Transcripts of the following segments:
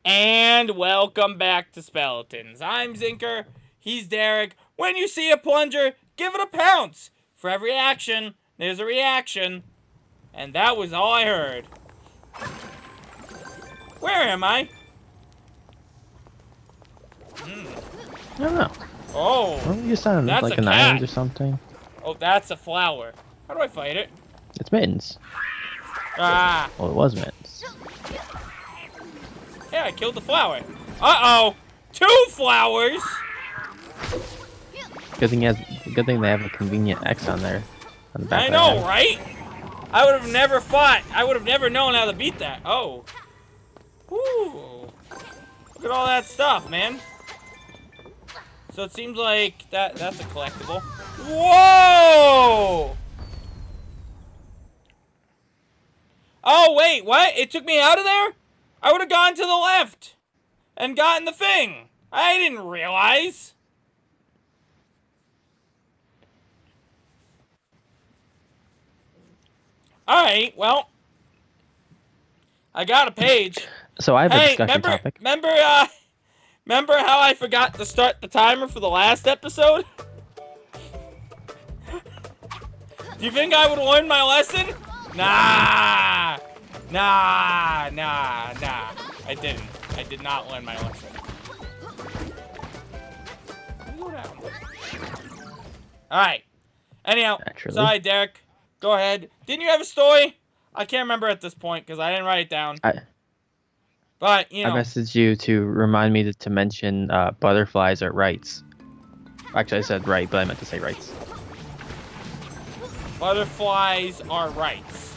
And welcome back to Speletons. I'm Zinker, he's Derek. When you see a plunger, give it a pounce. For every action, there's a reaction. And that was all I heard. Where am I? I don't know. Oh, Well, you sound that's like a an cat. island or something. Oh, that's a flower. How do I fight it? It's mittens. Ah, Well, it was mittens. yeah, I killed the flower. Uh-oh, 2 flowers. Good thing they have a convenient X on there. On the back I of know, their head. right? I would have never fought. I would have never known how to beat that. Oh. Woo. Look at all that stuff, man. So it seems like that's a collectible. Whoa! Oh, wait, what? It took me out of there? I would have gone to the left and gotten the thing. I didn't realize. Alright, well. I got a page. So I have a Hey, discussion topic. remember how I forgot to start the timer for the last episode? Do you think I would learn my lesson? Nah. I didn't. I did not learn my lesson. Go down. Alright. Anyhow, Naturally. sorry, Derek. Go ahead. Didn't you have a story? I can't remember at this point because I didn't write it down. But, you know. I messaged you to remind me to mention butterflies are rights. Actually, I said right, but I meant to say rights. Butterflies are rights.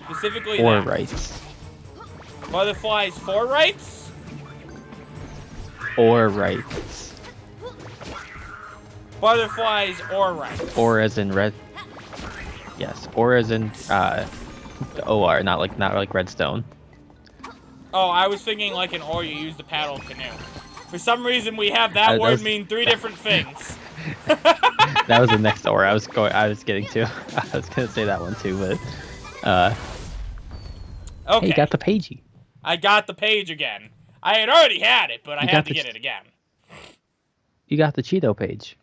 Specifically Or that. rights. Butterflies for rights? Or rights. Butterflies or rights. Or as in red. Yes. Or as in OR, not like redstone. Oh, I was thinking like an or you use the paddle canoe. For some reason we have that word mean 3 different things. That was the next or I was getting to. I was gonna say that one too, but Okay. hey, you got the pagey. I got the page again. I had already had it, but I You had got to the get it again. You got the Cheeto page.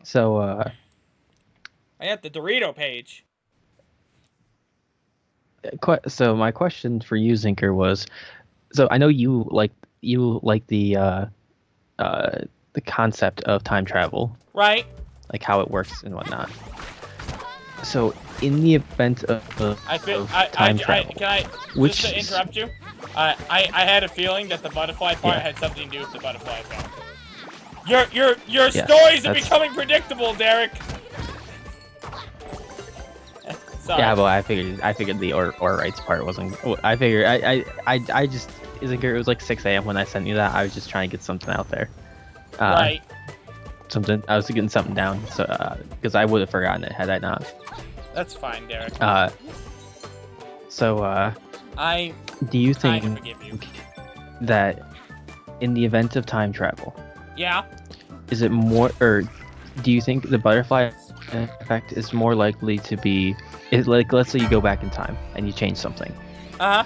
So I got the Dorito page. so my question for you, Zinker, was, so I know you like the concept of time travel, Right? like how it works and whatnot. So in the event of time travel, can I which just to interrupt you? I had a feeling that the butterfly part had something to do with the butterfly effect. Your Yes, stories are that's- becoming predictable, Derek. Sorry. yeah, well, I figured the or rights part wasn't. I figured I just, Zinker, it was like 6 a.m. when I sent you that. I was just trying to get something out there. Right. I was getting something down, so because I would have forgotten it had I not. That's fine, Derek. So I do you kind think of forgive you. that in the event of time travel, Yeah. is it more, or do you think the butterfly effect is more likely to be, like, let's say you go back in time and you change something. Uh-huh.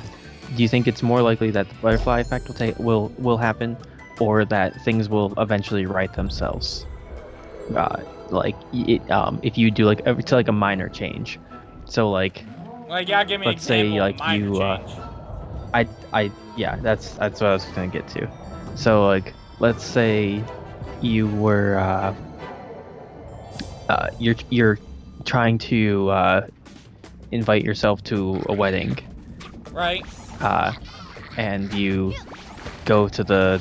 Do you think it's more likely that the butterfly effect will happen, or that things will eventually right themselves? If you do like a minor change. So like, Like, yeah, give me an let's say example of like minor you change. yeah, that's what I was gonna get to. So like, let's say you were you're trying to invite yourself to a wedding, Right. and you go to the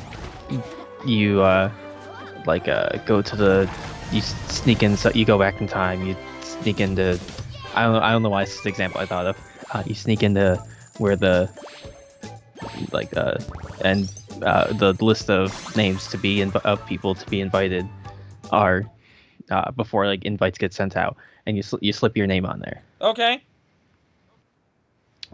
you sneak in, so you go back in time, you sneak into, I don't know why it's the example I thought of. You sneak into where the the list of names of people to be invited are, before like invites get sent out, and you slip your name on there. Okay.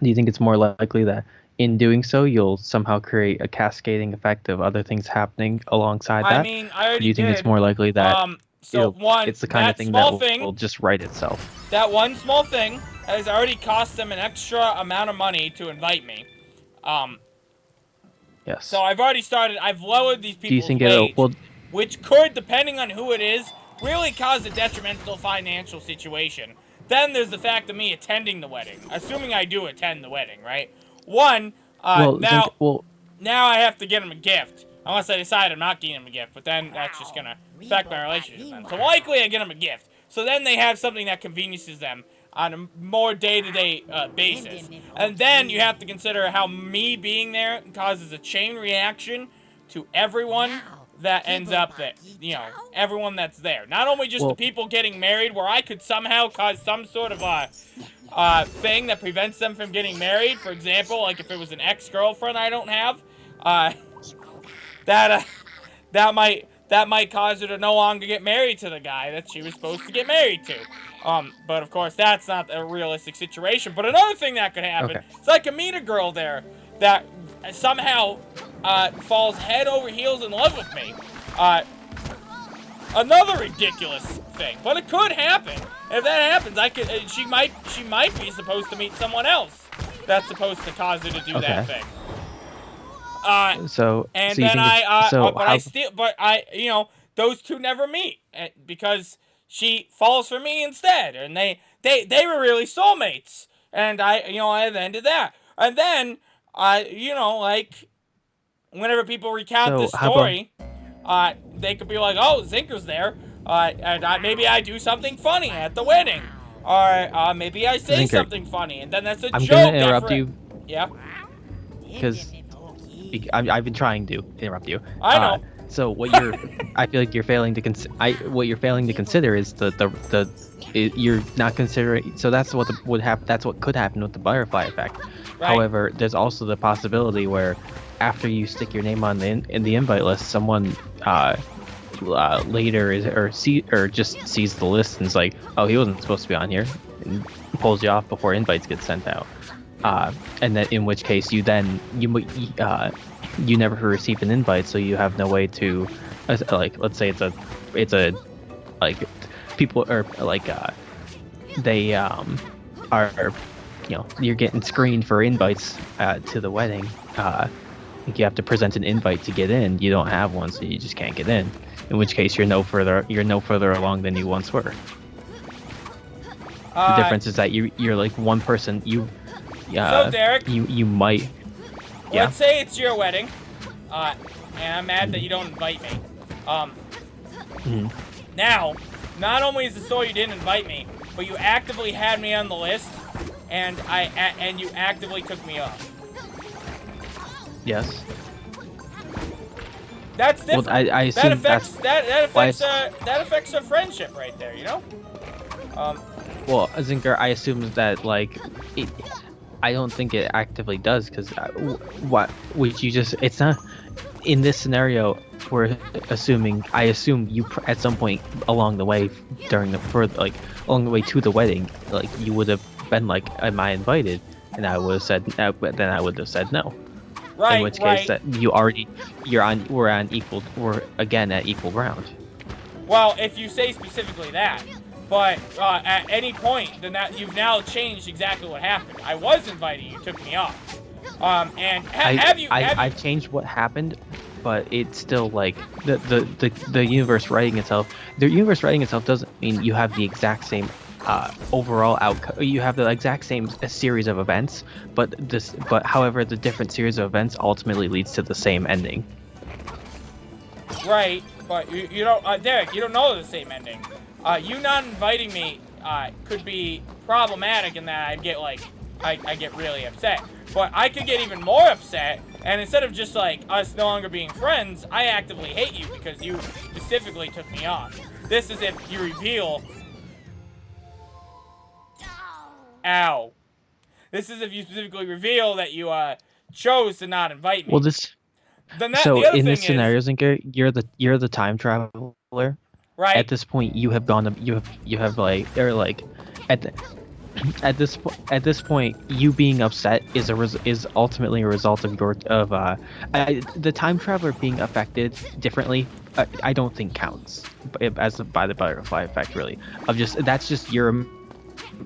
Do you think it's more likely that in doing so you'll somehow create a cascading effect of other things happening alongside that? I mean, I already Or do you think did. it's more likely that So it's the kind of thing that will just right itself? That one small thing has already cost them an extra amount of money to invite me. Yes. So I've already started. I've lowered these Do you people's think wage, will? which could, depending on who it is, really cause a detrimental financial situation. Then there's the fact of me attending the wedding, assuming I do attend the wedding, right? One, now I have to get him a gift, unless I decide I'm not getting him a gift. But then that's just gonna affect my relationship with them. So likely I get him a gift. So then they have something that conveniences them on a more day-to-day basis. And then you have to consider how me being there causes a chain reaction to everyone that ends up there. You know, everyone that's there. Not only just the people getting married, where I could somehow cause some sort of thing that prevents them from getting married. For example, like if it was an ex-girlfriend I don't have, that might cause her to no longer get married to the guy that she was supposed to get married to. But of course, that's not a realistic situation. But another thing that could happen, it's like I meet a girl there that somehow falls head over heels in love with me. Another ridiculous thing, but it could happen. If that happens, she might be supposed to meet someone else that's supposed to cause her to do that thing. You know, those two never meet because she falls for me instead, and they were really soulmates, and I ended that, and then you know, like whenever people recount this story, they could be like, oh, Zinker's there, and maybe I do something funny at the wedding, or maybe I say something funny, and then that's a joke. I'm gonna interrupt you. Yeah. Because I've been trying to interrupt you. I know. So what I feel like you're failing to what you're failing to consider is you're not considering. So that's what would happen. That's what could happen with the butterfly effect. Right. However, there's also the possibility where after you stick your name on in the invite list, someone later just sees the list and is like, oh, he wasn't supposed to be on here, and pulls you off before invites get sent out. And then in which case you never receive an invite, so you have no way to like, let's say it's a like people are like they are, you know, you're getting screened for invites to the wedding. You have to present an invite to get in. You don't have one, so you just can't get in, in which case you're no further along than you once were. The difference is that you're like one person. So Derek, you might. Yeah. Let's say it's your wedding, and I'm mad that you don't invite me. Now, not only is it so you didn't invite me, but you actively had me on the list, and you actively took me off. Yes. That's different. Well, I assume that affects our friendship right there. You know. Well, Zinker, I assume that like it. I don't think it actively does, because it's not in this scenario. We're assuming. I assume you at some point along the way along the way to the wedding, like you would have been like, "Am I invited?" And I would have said, then I would have said no. Right. In which case, that we're again at equal ground. Well, if you say specifically that. But at any point, then you've now changed exactly what happened. I was inviting you, took me off. And I've changed what happened, but it's still like the universe writing itself. The universe writing itself doesn't mean you have the exact same overall outcome. You have the exact same series of events, but however, the different series of events ultimately leads to the same ending. Right, but you don't, Derek. You don't know the same ending. You not inviting me could be problematic in that I'd get I get really upset. But I could get even more upset, and instead of just like us no longer being friends, I actively hate you because you specifically took me off. This is if you reveal. Ow. This is if you specifically reveal that you chose to not invite me. Well, in this scenario, Zinker, you're the time traveler. Right. At this point, you have at this point, you being upset is ultimately a result of the time traveler being affected differently. I don't think counts by the butterfly effect, really. That's just your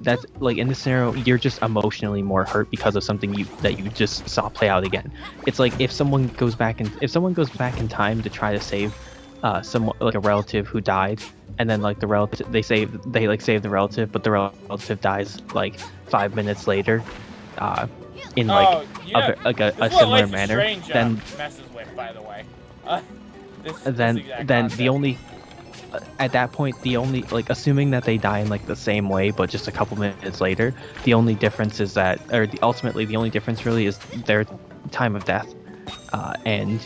that's like in this scenario, you're just emotionally more hurt because of something that you just saw play out again. It's like if someone goes back in time to try to save someone like a relative who died, and then like the relative save the relative, but the relative dies like 5 minutes later, in like a similar manner. Then messes with, by the way. then the only at that point, the only like assuming that they die in like the same way but just a couple minutes later, the only difference is that, or ultimately the only difference really is their time of death, and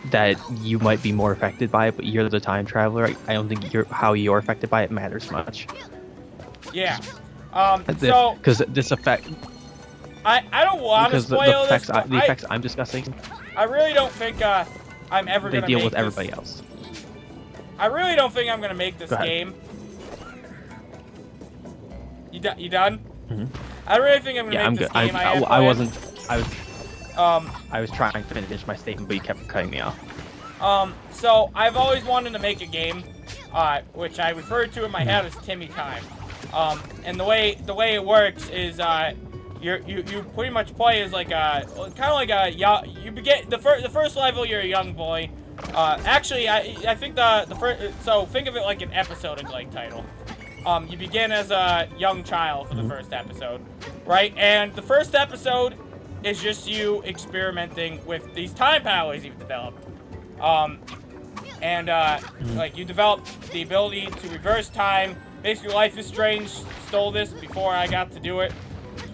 that you might be more affected by it, but you're the time traveler. I don't think how you're affected by it matters much. Yeah. So because this effect, I don't want to spoil the effects I'm discussing, I really don't think I'm ever they gonna deal make with this. everybody else. I really don't think I'm gonna make this game. You done? Mm-hmm. I really think I'm gonna make this game. I was trying to finish my statement, but you kept cutting me off. So I've always wanted to make a game, which I refer to in my head as Timmy Time. And the way it works is you pretty much play as like kind of like you begin the first level. You're a young boy. Actually, I think the first, so think of it like an episodic like title. You begin as a young child for the first episode, right? And the first episode is just you experimenting with these time powers you've developed. Like you develop the ability to reverse time. Basically, Life is Strange stole this before I got to do it.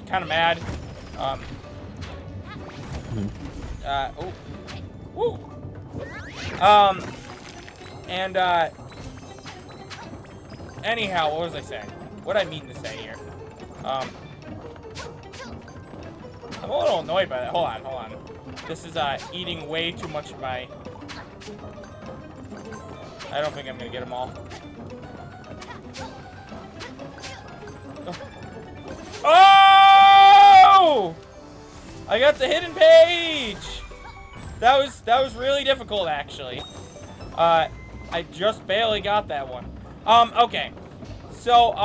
Kind of mad. Woo. Anyhow, what was I saying? What did I mean to say here? I'm a little annoyed by that. Hold on. This is, eating way too much of my... I don't think I'm gonna get them all. Oh! I got the hidden page! That was really difficult, actually. I just barely got that one. Okay. So,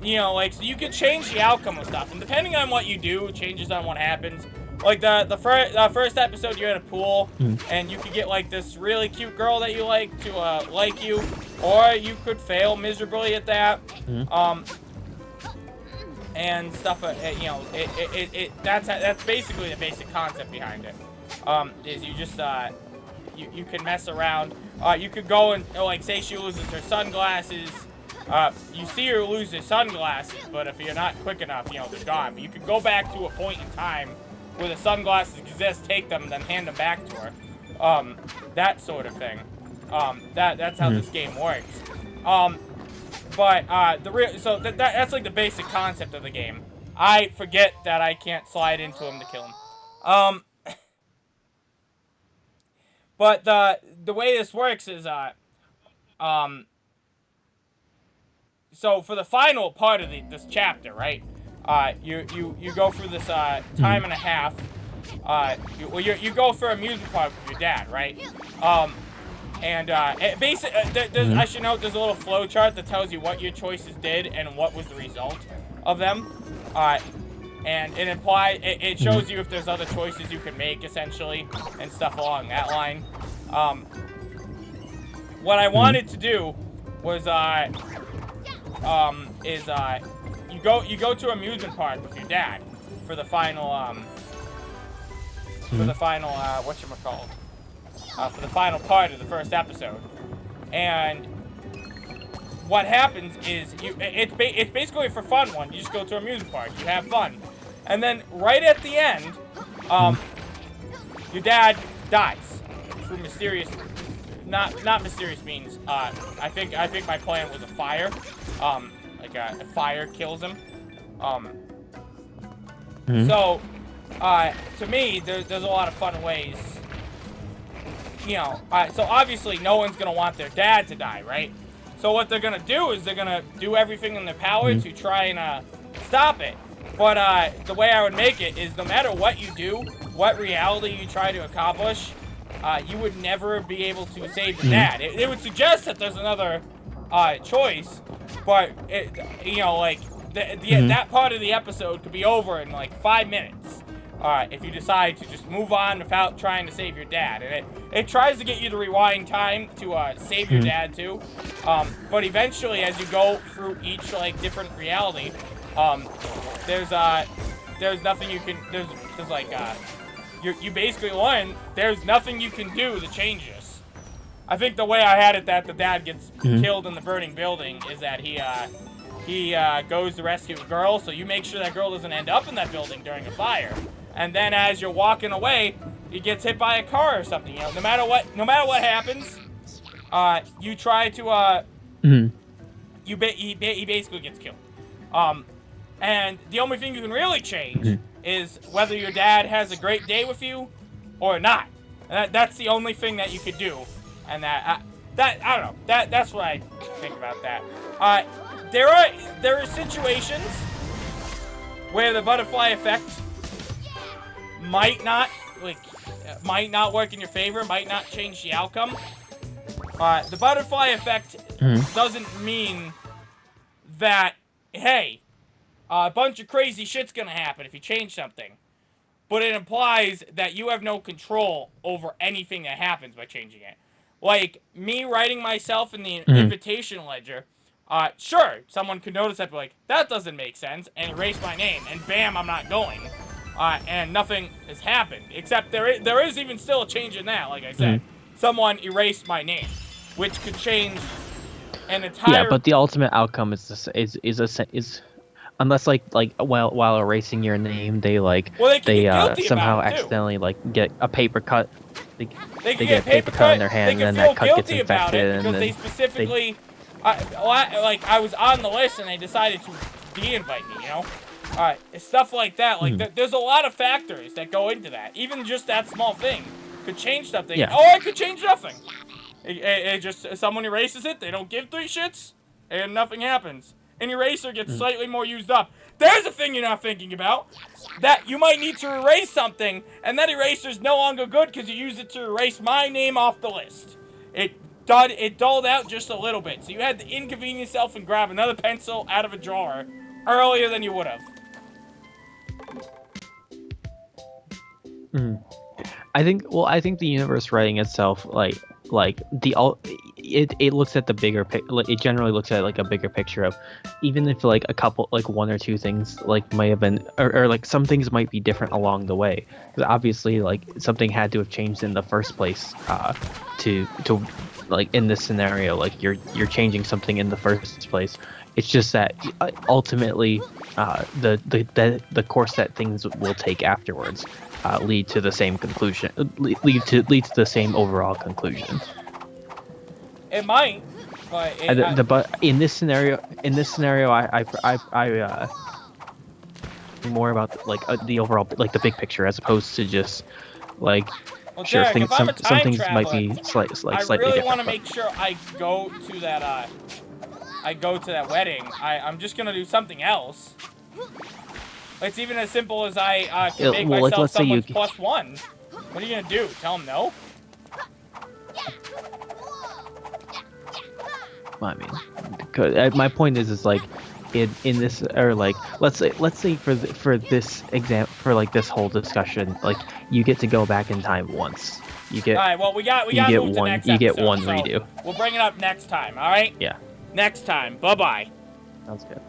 you know, like, so you can change the outcome of stuff, and depending on what you do, changes on what happens. Like, the first episode, you're at a pool, and you could get, like, this really cute girl that you like to, like you, or you could fail miserably at that, and stuff, you know, that's basically the basic concept behind it, is you just, you can mess around. You could go and, like, say she loses her sunglasses. You see her lose her sunglasses, but if you're not quick enough, you know, they're gone. But you could go back to a point in time where the sunglasses exist, take them, and then hand them back to her. That sort of thing. That's how this game works. That's like the basic concept of the game. I forget that I can't slide into him to kill him. But the way this works is, so for the final part of this chapter, right? You go through this time and a half. You go for amusement park with your dad, right? I should note there's a little flow chart that tells you what your choices did and what was the result of them. And it shows you if there's other choices you can make, essentially, and stuff along that line. What I wanted to do was, you go to amusement park with your dad for the final, for the final part of the first episode. And what happens is it's basically for fun one. You just go to an amusement park, you have fun. And then right at the end, your dad dies through mysterious, not mysterious means. I think my plan was a fire. Like a fire kills him. So, to me, there's a lot of fun ways. You know, so obviously no one's gonna want their dad to die, right? So what they're gonna do is they're gonna do everything in their power to try and stop it. But the way I would make it is no matter what you do, what reality you try to accomplish, you would never be able to save the dad. It would suggest that there's another choice, but like that part of the episode could be over in like 5 minutes. If you decide to just move on without trying to save your dad, and it tries to get you to rewind time to save your dad too, but eventually as you go through each like different reality, there's nothing you can there's like you basically learn there's nothing you can do to change this. I think the way I had it that the dad gets killed in the burning building is that he goes to rescue a girl, so you make sure that girl doesn't end up in that building during a fire. And then as you're walking away, he gets hit by a car or something. You know, no matter what happens, you try to he basically gets killed. And the only thing you can really change is whether your dad has a great day with you or not. That's the only thing that you could do. And that I don't know. That's what I think about that. There are situations where the butterfly effect might not work in your favor, might not change the outcome. The butterfly effect doesn't mean that, hey, a bunch of crazy shit's gonna happen if you change something. But it implies that you have no control over anything that happens by changing it. Like, me writing myself in the invitation ledger, sure, someone could notice that, but like, that doesn't make sense, and erase my name, and bam, I'm not going. And nothing has happened, except there is even still a change in that, like I said. Someone erased my name, which could change an entire... Yeah, but the ultimate outcome is unless while erasing your name, they somehow accidentally like get a paper cut. They get a paper cut in their hand, and then that cut gets infected, and then they specifically, I was on the list, and they decided to de-invite me. You know, stuff like that. Like there's a lot of factors that go into that. Even just that small thing could change something. Yeah. Or it could change nothing. It just someone erases it. They don't give 3 shits, and nothing happens. An eraser gets slightly more used up. There's a thing you're not thinking about. That you might need to erase something, and that eraser's no longer good because you used it to erase my name off the list. It dulled out just a little bit, so you had to inconvenience yourself and grab another pencil out of a drawer earlier than you would have. I think the universe writing itself, it looks at the bigger it generally looks at like a bigger picture of, even if like a couple, like 1 or 2 things like might have been, or like some things might be different along the way, because obviously like something had to have changed in the first place to like in this scenario, like you're changing something in the first place. It's just that ultimately the course that things will take afterwards lead to the same conclusion, lead to the same overall conclusion. It might, but but in this scenario, I more about like the overall, like the big picture, as opposed to just like sure, Derek, some things might be slightly I really different. want to make sure I go to that wedding. I'm just gonna do something else. It's even as simple as I can make myself someone's +1. What are you gonna do? Tell them no? I mean, my point is like in this, or like let's say for this example, for like this whole discussion, like you get to go back in time once. You get, all right. Well, we got you get move to one next you episode, get one so redo. We'll bring it up next time. All right. Yeah. Next time. Bye bye. Sounds good.